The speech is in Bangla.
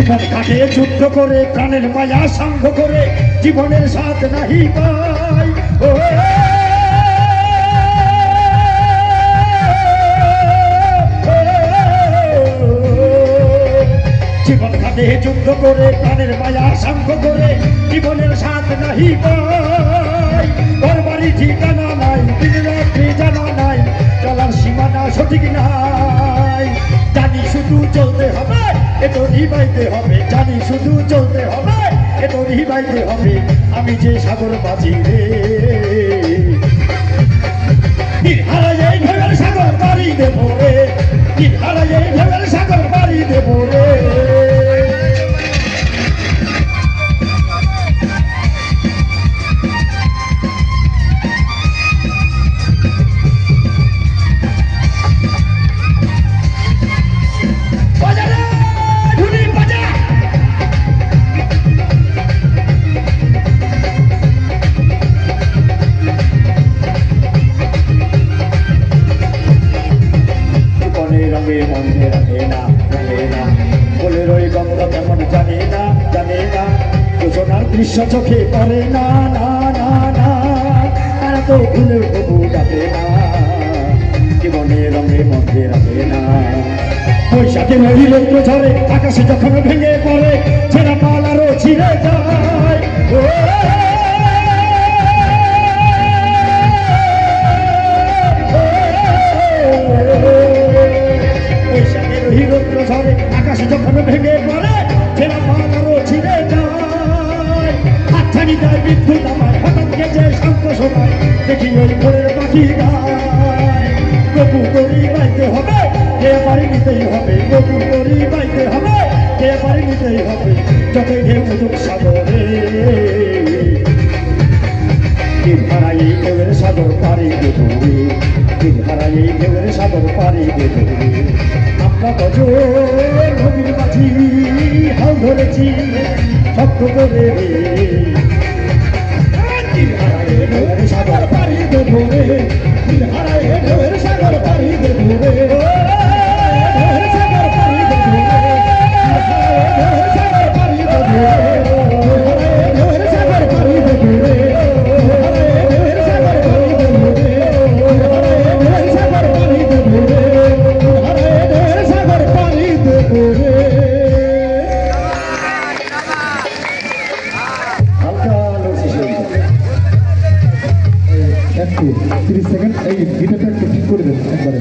জীবন কাটে যুদ্ধ করে প্রাণের মায়া সাঙ্গ করে জীবনের সাথ নাহি পাই ও জীবন কাটে যুদ্ধ করে প্রাণের মায়া সাঙ্গ করে জীবনের সাথ নাহি পাই ঘর বাড়ি ঠিকানা নাই দিন রাত্রি জানা নাই চলার সীমানা সঠিক নাই জানি শুধু চলতে হবে এতো নিবাইতে হবে জানি শুধু চলতে হবে এতো নিবাইতে হবে আমি যে সাগর বাজি রে হারাই ঢেউয়ের সাগর পাড়ি দেবো রে হারাই ঢেউয়ের সাগর পাড়ি দেবো রে রঙে মনে রাখে না বলে রই গঙ্গা কেমন জানে না যোজনার দৃশ্য চোখে পড়ে না তারা তো ভুলে তবু ডাকে না জীবনে রঙে মধ্যে রাখে না বৈশাখে নদীর ঝরে আকাশে যখন ভেঙে পড়ে ছেঁড়া পাল আরো ছিঁড়ে যায় ঝরে আকাশে যখন ভেঙে পড়ে ছেঁড়া পাল আরো ছিঁড়ে যায় হাতছানি যায় বিদ্যুৎ আমায় হঠাৎ গেছে শান্ত সময় দেখি ওই ভোরের পাখি গায় কবু করি বাইতে হবে কে বাড়ি নিতেই হবে কবু করি বাইতে হবে কে বাড়ি নিতেই হবে যতই ঢেউ উঠুক সাগরে হারাই ঢেউয়ের সাগর পাড়ি দেব হারাই ঢেউয়ের সাগর পাড়ি দেব আমরা বছর নদীর মাঝি হাল ধরেছি শক্ত করে হারাই ঢেউয়ের সাগর পাড়ি দেব হারাই ঢেউয়ের সাগর পাড়ি দেব সাগর পাড়ি দেব সাগর পাড়ি দেব সাগর পাড়ি দেব একটু 30 সেকেন্ড এই গিটারটা একটু ঠিক করে দেন একবারে